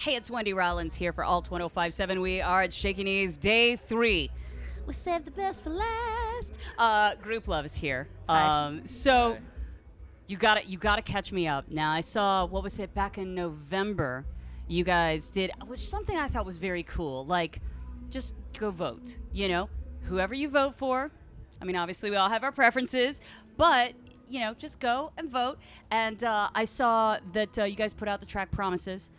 Hey, it's Wendy Rollins here for Alt 1057. We are at Shaky Knees, day 3. We saved the best for last. Grouplove is here. So you gotta catch me up. Now I saw, what was it, back in November, you guys did, which something I thought was very cool. Like, just go vote. You know, whoever you vote for. I mean, obviously we all have our preferences, but you know, just go and vote. And I saw that you guys put out the track Promises.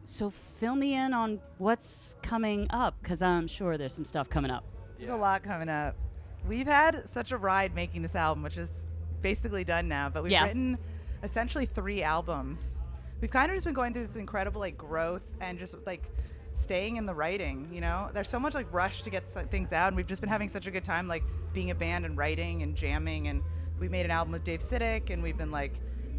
So fill me in on what's coming up, because I'm sure there's some stuff coming up. There's a lot coming up. We've had such a ride making this album, which is basically done now, but we've written essentially 3 albums. We've kind of just been going through this incredible like growth and just like staying in the writing, you know? There's so much like rush to get things out, and we've just been having such a good time like being a band and writing and jamming. And we made an album with Dave Siddick, and we've been like,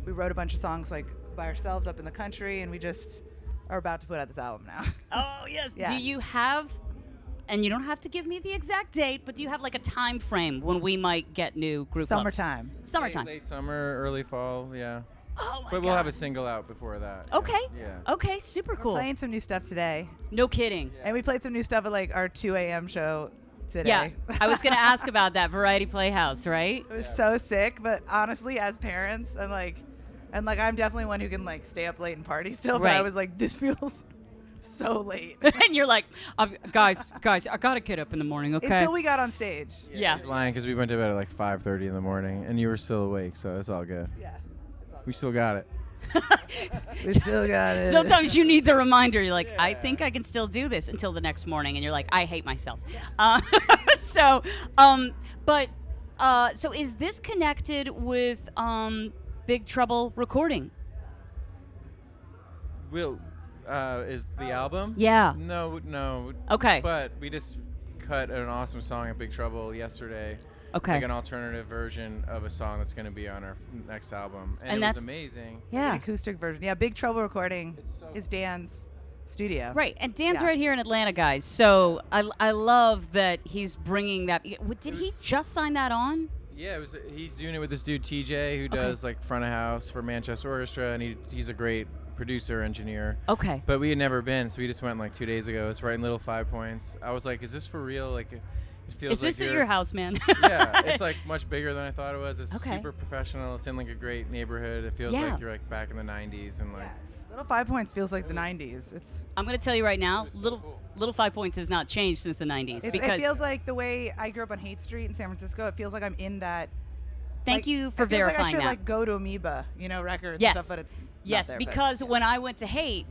we wrote a bunch of songs like by ourselves up in the country, and we just are about to put out this album now. Oh, yes. Yeah. Do you have, and you don't have to give me the exact date, but do you have like a time frame when we might get new Grouplove? Summertime. Summertime. Late summer, early fall, yeah. Oh my But we'll God. have a single out before that. Okay. Yeah. Okay, super cool. We're playing some new stuff today. No kidding. And we played some new stuff at like our 2 a.m. show today. Yeah, I was going to ask about that, Variety Playhouse, right? It was so sick, but honestly, as parents, I'm like definitely one who can like stay up late and party still, but I Right. was like, this feels so late. And you're like, guys, I got to get up in the morning, okay? Until we got on stage. Yeah. She's lying because we went to bed at like 5:30 in the morning, and you were still awake, so it's all good. Yeah. It's all We still got it. we still got it. Sometimes you need the reminder. You're like, I think I can still do this until the next morning. And you're like, I hate myself. So is this connected with Big Trouble recording? Is the album? Yeah. No. Okay. But we just cut an awesome song at Big Trouble yesterday. Okay. Like an alternative version of a song that's going to be on our next album. And it that's was amazing. Yeah. An acoustic version. Yeah, Big Trouble Recording so is Dan's studio. Right, and Dan's Yeah. right here in Atlanta, guys. So I love that he's bringing that. Did he just sign that on? Yeah, he's doing it with this dude TJ who does like front of house for Manchester Orchestra, and he's a great producer, engineer. Okay. But we had never been, so we just went like 2 days ago. It's right in Little 5 Points. I was like, is this for real? Like, it feels Is like this at your house, man? Yeah, it's like much bigger than I thought it was. It's Okay. super professional. It's in like a great neighborhood. It feels Yeah. like you're like back in the 90s and like. Yeah. Little 5 Points feels like the 90s. I'm going to tell you right now, was so Little cool. Little 5 Points has not changed since the 90s. It because feels like the way I grew up on Haight Street in San Francisco. It feels like I'm in that. Thank like, you for it feels verifying like I should that. like go to Amoeba, records Yes. and stuff, but it's Yes, not there, because when I went to Haight,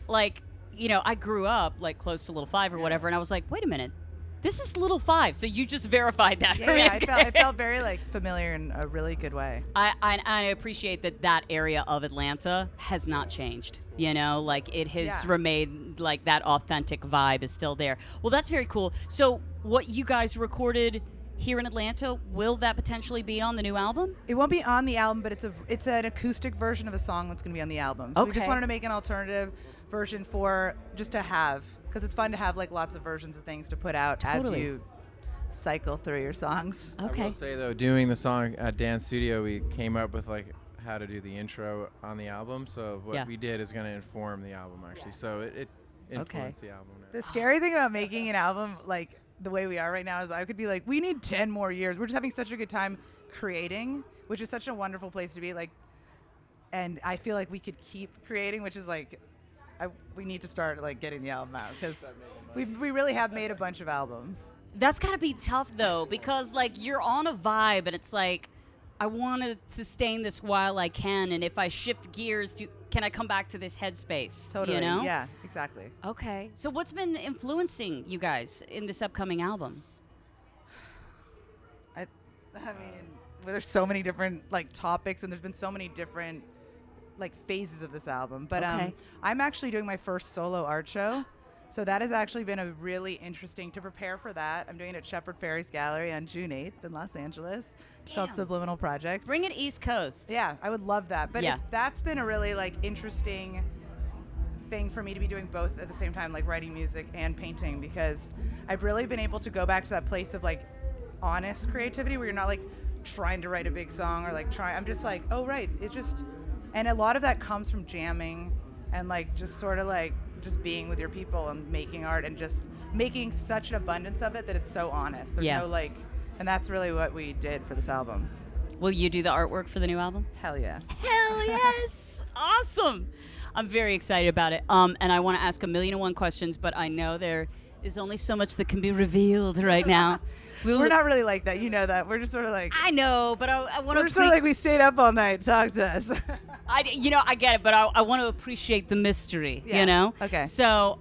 like, I grew up like close to Little 5 or whatever, and I was like, wait a minute, this is Little 5. So you just verified that. Yeah, I felt very like familiar in a really good way. I appreciate that area of Atlanta has not changed. Like it has remained like that authentic vibe is still there. Well, that's very cool. So what you guys recorded here in Atlanta, will that potentially be on the new album? It won't be on the album, but it's an acoustic version of a song that's going to be on the album. So we just Okay. wanted to make an alternative version for just to have, because it's fun to have like lots of versions of things to put out as Totally. you cycle through your songs. I Okay. will say though, doing the song at Dan's studio, we came up with like how to do the intro on the album. So what we did is going to inform the album actually. So it influenced the album. The scary thing about making an album like the way we are right now is I could be like, we need 10 more years. We're just having such a good time creating, which is such a wonderful place to be. Like, and I feel like we could keep creating, which is like, we need to start like getting the album out because we really have made a bunch of albums. That's got to be tough though, because like you're on a vibe and it's like, I want to sustain this while I can, and if I shift gears, can I come back to this headspace? Totally. Yeah, exactly. Okay. So what's been influencing you guys in this upcoming album? I mean, well, there's so many different like topics, and there's been so many different like phases of this album. But Okay. I'm actually doing my first solo art show, so that has actually been a really interesting. To prepare for that, I'm doing it at Shepherd Ferry's Gallery on June 8th in Los Angeles. It's called Damn. Subliminal Projects. Bring it East Coast. Yeah, I would love that. But Yeah. that's been a really like interesting thing for me to be doing both at the same time, like writing music and painting, because I've really been able to go back to that place of like honest creativity where you're not like trying to write a big song or like I'm just like, oh right, it just, and a lot of that comes from jamming and like just sort of like just being with your people and making art and just making such an abundance of it that it's so honest. There's no like, and that's really what we did for this album. Will you do the artwork for the new album? Hell yes. Hell yes. Awesome. I'm very excited about it. And I want to ask 1,000,001 questions, but I know there is only so much that can be revealed right now. We're not really like that. You know that. We're just sort of like... I know, but I want to... We're sort of like we stayed up all night. Talk to us. I get it, but I want to appreciate the mystery, you know? Okay. So,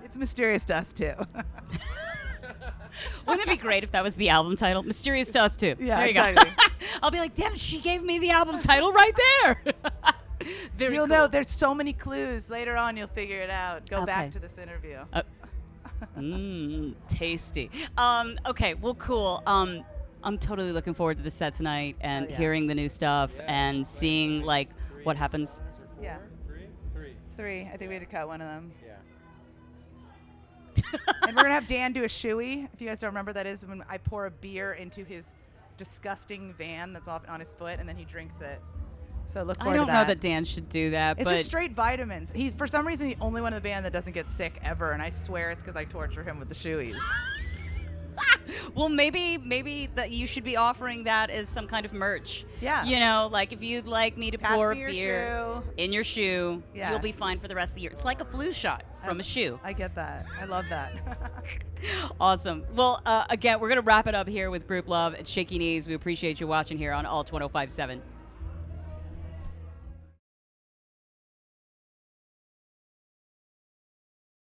it's mysterious to us, too. Wouldn't it be great if that was the album title? Mysterious to Us Too. Yeah, there you exactly. Go. I'll be like, damn, she gave me the album title right there. Very You'll cool. know. There's so many clues. Later on, you'll figure it out. Go back to this interview. Tasty. Okay, well, cool. I'm totally looking forward to the set tonight and hearing the new stuff and seeing, like, what happens. Yeah. Three. I think we had to cut one of them. Yeah. And we're going to have Dan do a shoey. If you guys don't remember, that is when I pour a beer into his disgusting van that's off on his foot, and then he drinks it. So look forward to that. I don't know that Dan should do that. It's but just straight vitamins. He's, for some reason, the only one in the band that doesn't get sick ever, and I swear it's because I torture him with the shoeys. Well, maybe that you should be offering that as some kind of merch. Yeah. You know, like if you'd like me to pour me your beer in your shoe, yeah. You'll be fine for the rest of the year. It's like a flu shot from a shoe. I get that. I love that. Awesome. Well, again, we're going to wrap it up here with Grouplove at Shaky Knees. We appreciate you watching here on Alt 105.7.